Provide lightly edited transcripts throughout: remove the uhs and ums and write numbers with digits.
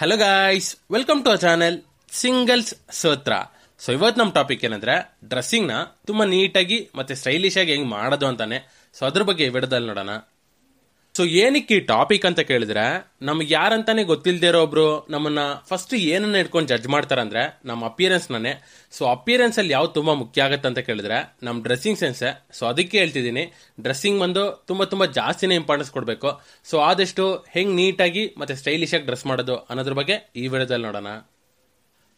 Hello guys, welcome to our channel Singles ಸೋತ್ರ. So ಇವತ್ತು ನಮ್ಮ ಟಾಪಿಕ್ ಏನಂದ್ರೆ ಡ್ರೆಸ್ಸಿಂಗ್ನ ತುಂಬ ನೀಟಾಗಿ ಮತ್ತೆ ಸ್ಟೈಲಿಶ್ ಆಗಿ ಹೆಂಗೆ ಮಾಡೋದು ಅಂತಾನೆ. ಸೊ ಅದ್ರ ಬಗ್ಗೆ ಈ ವಿಡಿಯೋದಲ್ಲಿ ನೋಡೋಣ. ಸೊ ಏನಕ್ಕೆ ಈ ಟಾಪಿಕ್ ಅಂತ ಕೇಳಿದ್ರೆ, ನಮ್ಗೆ ಯಾರಂತಾನೆ ಗೊತ್ತಿಲ್ಲದೆ ಇರೋ ಒಬ್ರು ನಮ್ಮನ್ನ ಫಸ್ಟ್ ಏನನ್ನ ಇಟ್ಕೊಂಡು ಜಡ್ಜ್ ಮಾಡ್ತಾರಂದ್ರೆ ನಮ್ಮ ಅಪಿಯರೆನ್ಸ್ನೇ. ಸೊ ಅಪಿಯರೆನ್ಸ್ ಅಲ್ಲಿ ಯಾವ್ದು ತುಂಬಾ ಮುಖ್ಯ ಆಗುತ್ತೆ ಅಂತ ಕೇಳಿದ್ರೆ ನಮ್ಮ ಡ್ರೆಸ್ಸಿಂಗ್ ಸೆನ್ಸೆ. ಸೊ ಅದಕ್ಕೆ ಹೇಳ್ತಿದ್ದೀನಿ, ಡ್ರೆಸ್ಸಿಂಗ್ ಬಂದು ತುಂಬಾ ಜಾಸ್ತಿನೇ ಇಂಪಾರ್ಟೆನ್ಸ್ ಕೊಡಬೇಕು. ಸೊ ಆದಷ್ಟು ಹೆಂಗ್ ನೀಟಾಗಿ ಮತ್ತೆ ಸ್ಟೈಲಿಶ್ ಆಗಿ ಡ್ರೆಸ್ ಮಾಡೋದು ಅನ್ನೋದ್ರ ಬಗ್ಗೆ ಈ ವಿಡಿಯೋದಲ್ಲಿ ನೋಡೋಣ.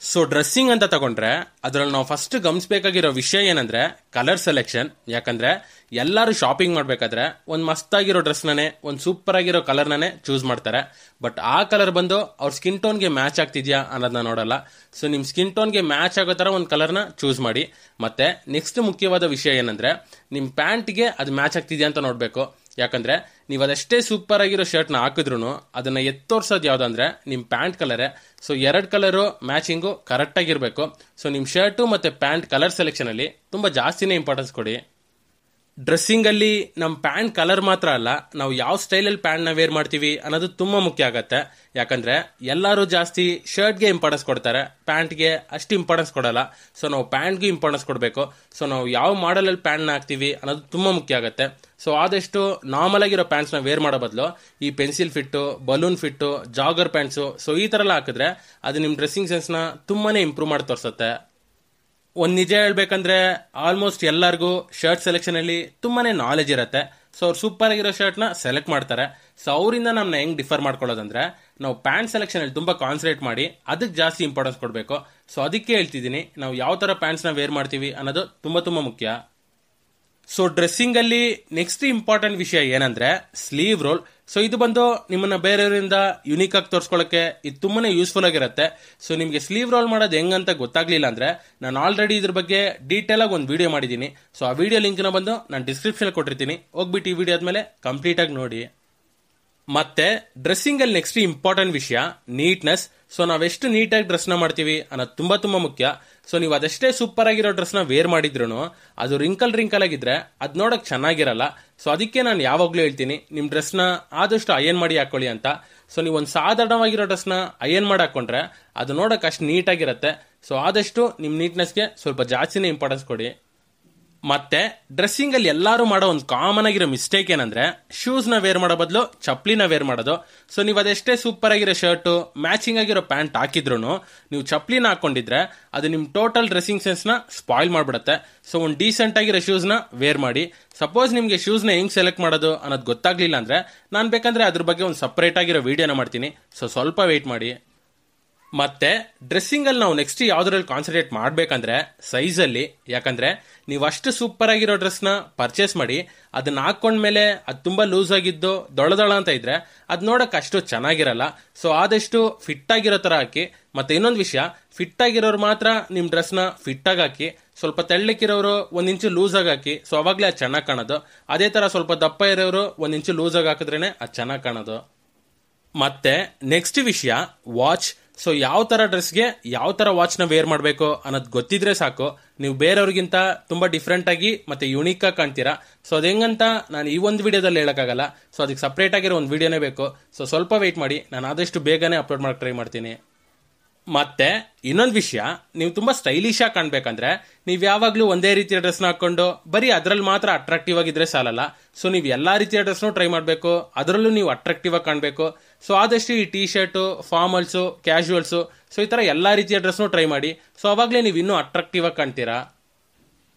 ಸೊ ಡ್ರೆಸ್ಸಿಂಗ್ ಅಂತ ತಗೊಂಡ್ರೆ ಅದ್ರಲ್ಲಿ ನಾವು ಫಸ್ಟ್ ಗಮನಿಸಬೇಕಾಗಿರೋ ವಿಷಯ ಏನಂದ್ರೆ ಕಲರ್ ಸೆಲೆಕ್ಷನ್. ಯಾಕಂದ್ರೆ ಎಲ್ಲರೂ ಶಾಪಿಂಗ್ ಮಾಡ್ಬೇಕಾದ್ರೆ ಒಂದು ಮಸ್ತಾಗಿರೋ ಡ್ರೆಸ್ನೇ ಒಂದು ಸೂಪರ್ ಆಗಿರೋ ಕಲರ್ನೇ ಚೂಸ್ ಮಾಡ್ತಾರೆ. ಬಟ್ ಆ ಕಲರ್ ಬಂದು ಅವ್ರ ಸ್ಕಿನ್ ಟೋನ್ಗೆ ಮ್ಯಾಚ್ ಆಗ್ತಿದ್ಯಾ ಅನ್ನೋದನ್ನ ನೋಡಲ್ಲ. ಸೊ ನಿಮ್ ಸ್ಕಿನ್ ಟೋನ್ಗೆ ಮ್ಯಾಚ್ ಆಗೋ ತರ ಒಂದು ಕಲರ್ನ ಚೂಸ್ ಮಾಡಿ. ಮತ್ತೆ ನೆಕ್ಸ್ಟ್ ಮುಖ್ಯವಾದ ವಿಷಯ ಏನಂದ್ರೆ ನಿಮ್ ಪ್ಯಾಂಟ್ಗೆ ಅದು ಮ್ಯಾಚ್ ಆಗ್ತಿದ್ಯಾ ಅಂತ ನೋಡ್ಬೇಕು. ಯಾಕಂದ್ರೆ ನೀವು ಅದೆಷ್ಟೇ ಸೂಪರ್ ಆಗಿರೋ ಶರ್ಟ್ನ ಹಾಕಿದ್ರು ಅದನ್ನ ಎತ್ತೋರ್ಸೋದು ಯಾವ್ದಂದ್ರೆ ನಿಮ್ ಪ್ಯಾಂಟ್ ಕಲರೇ. ಸೊ ಎರಡು ಕಲರು ಮ್ಯಾಚಿಂಗು ಕರೆಕ್ಟ್ ಆಗಿರ್ಬೇಕು. ಸೊ ನಿಮ್ ಶರ್ಟು ಮತ್ತೆ ಪ್ಯಾಂಟ್ ಕಲರ್ ಸೆಲೆಕ್ಷನ್ ಅಲ್ಲಿ ತುಂಬಾ ಜಾಸ್ತಿನೇ ಇಂಪಾರ್ಟೆನ್ಸ್ ಕೊಡಿ. ಡ್ರೆಸ್ಸಿಂಗ್ ಅಲ್ಲಿ ನಮ್ ಪ್ಯಾಂಟ್ ಕಲರ್ ಮಾತ್ರ ಅಲ್ಲ, ನಾವು ಯಾವ ಸ್ಟೈಲಲ್ಲಿ ಪ್ಯಾಂಟ್ ನ ವೇರ್ ಮಾಡ್ತೀವಿ ಅನ್ನೋದು ತುಂಬಾ ಮುಖ್ಯ ಆಗತ್ತೆ. ಯಾಕಂದ್ರೆ ಎಲ್ಲರೂ ಜಾಸ್ತಿ ಶರ್ಟ್ಗೆ ಇಂಪಾರ್ಟೆನ್ಸ್ ಕೊಡ್ತಾರೆ, ಪ್ಯಾಂಟ್ಗೆ ಅಷ್ಟು ಇಂಪಾರ್ಟೆನ್ಸ್ ಕೊಡಲ್ಲ. ಸೊ ನಾವು ಪ್ಯಾಂಟ್ಗೂ ಇಂಪಾರ್ಟೆನ್ಸ್ ಕೊಡಬೇಕು. ಸೊ ನಾವು ಯಾವ ಮಾಡೆಲ್ ಅಲ್ಲಿ ಪ್ಯಾಂಟ್ ನ ಹಾಕ್ತಿವಿ ಅನ್ನೋದು ತುಂಬಾ ಮುಖ್ಯ ಆಗುತ್ತೆ. ಸೊ ಆದಷ್ಟು ನಾರ್ಮಲ್ ಆಗಿರೋ ಪ್ಯಾಂಟ್ಸ್ ನ ವೇರ್ ಮಾಡೋ ಬದಲು ಈ pencil fit, balloon fit, Jagr pants, so ಈ ತರ ಎಲ್ಲ ಹಾಕಿದ್ರೆ ಅದು ನಿಮ್ ಡ್ರೆಸ್ಸಿಂಗ್ ಸೆನ್ಸ್ ನ ತುಂಬಾನೇ ಇಂಪ್ರೂವ್ ಮಾಡಿ ತೋರಿಸುತ್ತೆ. ಒಂದ್ ನಿಜ ಹೇಳ್ಬೇಕಂದ್ರೆ ಆಲ್ಮೋಸ್ಟ್ ಎಲ್ಲರಿಗೂ ಶರ್ಟ್ ಸೆಲೆಕ್ಷನ್ ಅಲ್ಲಿ ತುಂಬಾನೇ ನಾಲೆಜ್ ಇರುತ್ತೆ. ಸೊ ಅವ್ರು ಸೂಪರ್ ಆಗಿರೋ ಶರ್ಟ್ ನ ಸೆಲೆಕ್ಟ್ ಮಾಡ್ತಾರೆ. ಸೊ ಅವರಿಂದ ನಮ್ನ ಹೆಂಗ್ ಡಿಫರ್ ಮಾಡ್ಕೊಳ್ಳೋದಂದ್ರೆ ನಾವು ಪ್ಯಾಂಟ್ ಸೆಲೆಕ್ಷನ್ ಅಲ್ಲಿ ತುಂಬಾ ಕಾನ್ಸಂಟ್ರೇಟ್ ಮಾಡಿ ಅದಕ್ಕೆ ಜಾಸ್ತಿ ಇಂಪಾರ್ಟೆನ್ಸ್ ಕೊಡಬೇಕು. ಸೊ ಅದಕ್ಕೆ ಹೇಳ್ತಿದ್ದೀನಿ, ನಾವು ಯಾವ ತರ ಪ್ಯಾಂಟ್ಸ್ ನ ವೇರ್ ಮಾಡ್ತೀವಿ ಅನ್ನೋದು ತುಂಬಾ ಮುಖ್ಯ. ಸೊ ಡ್ರೆಸ್ಸಿಂಗ್ ಅಲ್ಲಿ ನೆಕ್ಸ್ಟ್ ಇಂಪಾರ್ಟೆಂಟ್ ವಿಷಯ ಏನಂದ್ರೆ ಸ್ಲೀವ್ ರೋಲ್. ಸೊ ಇದು ಬಂದು ನಿಮ್ಮನ್ನ ಬೇರೆಯವರಿಂದ ಯುನೀಕ್ ಆಗಿ ತೋರಿಸ್ಕೊಳ್ಳೋಕೆ ಇದು ತುಂಬಾನೇ ಯೂಸ್ಫುಲ್ ಆಗಿರುತ್ತೆ. ಸೊ ನಿಮ್ಗೆ ಸ್ಲೀವ್ ರೋಲ್ ಮಾಡೋದು ಹೆಂಗಂತ ಗೊತ್ತಾಗ್ಲಿಲ್ಲ ಅಂದ್ರೆ ನಾನು ಆಲ್ರೆಡಿ ಇದ್ರ ಬಗ್ಗೆ ಡೀಟೇಲ್ ಆಗಿ ಒಂದು ವಿಡಿಯೋ ಮಾಡಿದ್ದೀನಿ. ಸೊ ಆ ವಿಡಿಯೋ ಲಿಂಕ್ ನ ಬಂದು ನಾನು ಡಿಸ್ಕ್ರಿಪ್ಷನ್ ಕೊಟ್ಟಿರ್ತೀನಿ, ಹೋಗ್ಬಿಟ್ಟು ಈ ವಿಡಿಯೋ ಆದ್ಮೇಲೆ ಕಂಪ್ಲೀಟ್ ಆಗಿ ನೋಡಿ. ಮತ್ತೆ ಡ್ರೆಸ್ಸಿಂಗ್ ಅಲ್ಲಿ ನೆಕ್ಸ್ಟ್ ಇಂಪಾರ್ಟೆಂಟ್ ವಿಷಯ ನೀಟ್ನೆಸ್. ಸೊ ನಾವೆಷ್ಟು ನೀಟಾಗಿ ಡ್ರೆಸ್ ನ ಮಾಡ್ತೀವಿ ಅನ್ನೋದು ತುಂಬಾ ಮುಖ್ಯ. ಸೊ ನೀವು ಅದೆಷ್ಟೇ ಸೂಪರ್ ಆಗಿರೋ ಡ್ರೆಸ್ ನ ವೇರ್ ಮಾಡಿದ್ರು ಅದು ರಿಂಕಲ್ ಆಗಿದ್ರೆ ಅದ್ ನೋಡಕ್ ಚೆನ್ನಾಗಿರಲ್ಲ. ಸೊ ಅದಕ್ಕೆ ನಾನು ಯಾವಾಗ್ಲೂ ಹೇಳ್ತೀನಿ, ನಿಮ್ ಡ್ರೆಸ್ ನ ಆದಷ್ಟು ಅಯನ್ ಮಾಡಿ ಹಾಕೊಳ್ಳಿ ಅಂತ. ಸೊ ನೀವು ಒಂದು ಸಾಧಾರಣವಾಗಿರೋ ಡ್ರೆಸ್ ನ ಅಯನ್ ಮಾಡಿ ಹಾಕೊಂಡ್ರೆ ಅದು ನೋಡಕ್ ಅಷ್ಟು ನೀಟಾಗಿರುತ್ತೆ. ಸೊ ಆದಷ್ಟು ನಿಮ್ ನೀಟ್ನೆಸ್ಗೆ ಸ್ವಲ್ಪ ಜಾಸ್ತಿನೇ ಇಂಪಾರ್ಟೆನ್ಸ್ ಕೊಡಿ. ಮತ್ತೆ ಡ್ರೆಸ್ಸಿಂಗ್ ಅಲ್ಲಿ ಎಲ್ಲರೂ ಮಾಡೋ ಒಂದು ಕಾಮನ್ ಆಗಿರೋ ಮಿಸ್ಟೇಕ್ ಏನಂದ್ರೆ ಶೂಸ್ ನ ವೇರ್ ಮಾಡೋ ಬದಲು ಚಪ್ಲಿನ ವೇರ್ ಮಾಡೋದು. ಸೊ ನೀವು ಅದೆಷ್ಟೇ ಸೂಪರ್ ಆಗಿರೋ ಶರ್ಟ್, ಮ್ಯಾಚಿಂಗ್ ಆಗಿರೋ ಪ್ಯಾಂಟ್ ಹಾಕಿದ್ರು ನೀವು ಚಪ್ಲಿನ ಹಾಕೊಂಡಿದ್ರೆ ಅದು ನಿಮ್ ಟೋಟಲ್ ಡ್ರೆಸ್ಸಿಂಗ್ ಸೆನ್ಸ್ ನ ಸ್ಪಾಯ್ಲ್ ಮಾಡ್ಬಿಡುತ್ತೆ. ಸೊ ಒಂದು ಡೀಸೆಂಟ್ ಆಗಿರೋ ಶೂಸ್ ನ ವೇರ್ ಮಾಡಿ. ಸಪೋಸ್ ನಿಮ್ಗೆ ಶೂಸ್ ನ ಹೆಂಗ್ ಸೆಲೆಕ್ಟ್ ಮಾಡೋದು ಅನ್ನೋದು ಗೊತ್ತಾಗ್ಲಿಲ್ಲ ಅಂದ್ರೆ ನಾನು ಬೇಕಂದ್ರೆ ಅದ್ರ ಬಗ್ಗೆ ಒಂದು ಸಪರೇಟ್ ಆಗಿರೋ ವಿಡಿಯೋನ ಮಾಡ್ತೀನಿ. ಸೊ ಸ್ವಲ್ಪ ವೆಯ್ಟ್ ಮಾಡಿ. ಮತ್ತೆ ಡ್ರೆಸ್ಸಿಂಗ್ ಅಲ್ಲಿ ನಾವು ನೆಕ್ಸ್ಟ್ ಯಾವ್ದ್ರಲ್ಲಿ ಕಾನ್ಸಂಟ್ರೇಟ್ ಮಾಡ್ಬೇಕಂದ್ರೆ ಸೈಜ್ ಅಲ್ಲಿ. ಯಾಕಂದ್ರೆ ನೀವು ಅಷ್ಟು ಸೂಪರ್ ಆಗಿರೋ ಡ್ರೆಸ್ ನ ಪರ್ಚೇಸ್ ಮಾಡಿ ಅದನ್ನ ಹಾಕೊಂಡ್ಮೇಲೆ ಅದು ತುಂಬಾ ಲೂಸ್ ಆಗಿದ್ದು ದೊಳ ಅಂತ ಇದ್ರೆ ಅದ್ ನೋಡಕ್ ಅಷ್ಟು ಚೆನ್ನಾಗಿರಲ್ಲ. ಸೊ ಆದಷ್ಟು ಫಿಟ್ ಆಗಿರೋ ತರ ಹಾಕಿ. ಮತ್ತೆ ಇನ್ನೊಂದು ವಿಷಯ, ಫಿಟ್ ಆಗಿರೋರು ಮಾತ್ರ ನಿಮ್ ಡ್ರೆಸ್ ನ ಫಿಟ್ ಆಗಿ ಹಾಕಿ. ಸ್ವಲ್ಪ ತೆಳ್ಳಕ್ಕಿರೋರು 1 ಇಂಚು ಲೂಸ್ ಆಗಿ ಹಾಕಿ. ಸೊ ಅವಾಗ್ಲೇ ಅದು ಚೆನ್ನಾಗಿ ಕಾಣೋದು. ಅದೇ ತರ ಸ್ವಲ್ಪ ದಪ್ಪ ಇರೋರು 1 ಇಂಚು ಲೂಸ್ ಆಗಿ ಹಾಕಿದ್ರೇನೆ ಅದು ಚೆನ್ನಾಗಿ ಕಾಣೋದು. ಮತ್ತೆ ನೆಕ್ಸ್ಟ್ ವಿಷಯ ವಾಚ್. ಸೊ ಯಾವ ತರ ಡ್ರೆಸ್ಗೆ ಯಾವ ತರ ವಾಚ್ ನ ವೇರ್ ಮಾಡಬೇಕು ಅನ್ನೋದು ಗೊತ್ತಿದ್ರೆ ಸಾಕು, ನೀವು ಬೇರೆಯವ್ರಿಗಿಂತ ತುಂಬಾ ಡಿಫ್ರೆಂಟ್ ಆಗಿ ಮತ್ತೆ ಯುನೀಕ್ ಆಗಿ ಕಾಣ್ತೀರಾ. ಸೊ ಅದ್ ಹೆಂಗಂತ ನಾನು ಈ ಒಂದು ವಿಡಿಯೋದಲ್ಲಿ ಹೇಳಕ್ಕಾಗಲ್ಲ. ಸೊ ಅದಕ್ಕೆ ಸಪರೇಟ್ ಆಗಿರೋ ಒಂದು ವಿಡಿಯೋನೇ ಬೇಕು. ಸೊ ಸ್ವಲ್ಪ ವೆಯ್ಟ್ ಮಾಡಿ, ನಾನು ಆದಷ್ಟು ಬೇಗನೆ ಅಪ್ಲೋಡ್ ಮಾಡಕ್ ಟ್ರೈ ಮಾಡ್ತೀನಿ. ಮತ್ತೆ ಇನ್ನೊಂದು ವಿಷಯ, ನೀವು ತುಂಬಾ ಸ್ಟೈಲಿಶ್ ಆಗಿ ಕಾಣ್ಬೇಕಂದ್ರೆ ನೀವು ಯಾವಾಗ್ಲೂ ಒಂದೇ ರೀತಿಯ ಡ್ರೆಸ್ ನ ಹಾಕೊಂಡು ಬರೀ ಅದ್ರಲ್ಲಿ ಮಾತ್ರ ಅಟ್ರಾಕ್ಟಿವ್ ಆಗಿದ್ರೆ ಸಾಲಲ್ಲ. ಸೊ ನೀವು ಎಲ್ಲಾ ರೀತಿಯ ಡ್ರೆಸ್ ಟ್ರೈ ಮಾಡಬೇಕು, ಅದರಲ್ಲೂ ನೀವು ಅಟ್ರಾಕ್ಟಿವ್ ಆಗಿ ಕಾಣಬೇಕು. ಸೊ ಆದಷ್ಟು ಈ T shirt, formals, casuals, so ಈ ತರ ಎಲ್ಲಾ ರೀತಿಯ ಡ್ರೆಸ್ ಟ್ರೈ ಮಾಡಿ. ಸೊ ಅವಾಗ್ಲೇ ನೀವು ಇನ್ನೂ ಅಟ್ರಾಕ್ಟಿವ್ ಆಗಿ ಕಾಣ್ತೀರಾ.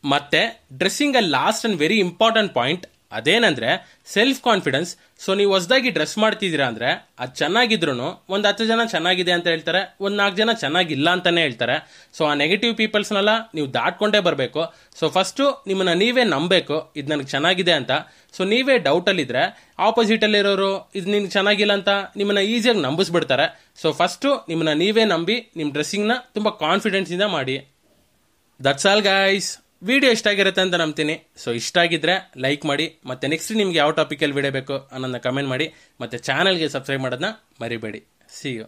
ಮತ್ತೆ ಡ್ರೆಸ್ಸಿಂಗ್ ಅಲ್ಲಿ last and very important point ಅದೇನಂದ್ರೆ ಸೆಲ್ಫ್ ಕಾನ್ಫಿಡೆನ್ಸ್. ಸೊ ನೀವು ಹೊಸದಾಗಿ ಡ್ರೆಸ್ ಮಾಡ್ತಿದ್ದೀರಾ ಅಂದ್ರೆ ಅದು ಚೆನ್ನಾಗಿದ್ರು ಒಂದ್ 10 ಜನ ಚೆನ್ನಾಗಿದೆ ಅಂತ ಹೇಳ್ತಾರೆ, ಒಂದ್ 4 ಜನ ಚೆನ್ನಾಗಿಲ್ಲ ಅಂತಾನೆ ಹೇಳ್ತಾರೆ. ಸೊ ಆ ನೆಗೆಟಿವ್ ಪೀಪಲ್ಸ್ನೆಲ್ಲ ನೀವು ದಾಟ್ಕೊಂಡೇ ಬರಬೇಕು. ಸೊ ಫಸ್ಟ್ ನಿಮ್ಮನ್ನ ನೀವೇ ನಂಬಬೇಕು, ಇದು ನನಗೆ ಚೆನ್ನಾಗಿದೆ ಅಂತ. ಸೊ ನೀವೇ ಡೌಟ್ ಅಲ್ಲಿ ಇದ್ರೆ ಆಪೋಸಿಟ್ ಅಲ್ಲಿ ಇರೋರು ಇದು ನಿನ್ಗೆ ಚೆನ್ನಾಗಿಲ್ಲ ಅಂತ ನಿಮ್ಮನ್ನ ಈಸಿಯಾಗಿ ನಂಬಿಸ್ಬಿಡ್ತಾರೆ. ಸೊ ಫಸ್ಟ್ ನಿಮ್ಮನ್ನ ನೀವೇ ನಂಬಿ ನಿಮ್ ಡ್ರೆಸ್ಸಿಂಗ್ ನ ತುಂಬಾ ಕಾನ್ಫಿಡೆನ್ಸ್ ಇಂದ ಮಾಡಿ. That's all guys. ವಿಡಿಯೋ ಇಷ್ಟ ಆಗಿರುತ್ತೆ ಅಂತ ನಂಬ್ತೀನಿ. ಸೊ ಇಷ್ಟ ಆಗಿದ್ರೆ ಲೈಕ್ ಮಾಡಿ. ಮತ್ತೆ ನೆಕ್ಸ್ಟ್ ನಿಮ್ಗೆ ಯಾವ ಟಾಪಿಕಲ್ಲಿ ವಿಡಿಯೋ ಬೇಕು ಅನ್ನೋದನ್ನ ಕಮೆಂಟ್ ಮಾಡಿ. ಮತ್ತೆ ಚಾನಲ್ಗೆ ಸಬ್ಸ್ಕ್ರೈಬ್ ಮಾಡೋದನ್ನ ಮರಿಬೇಡಿ. See you.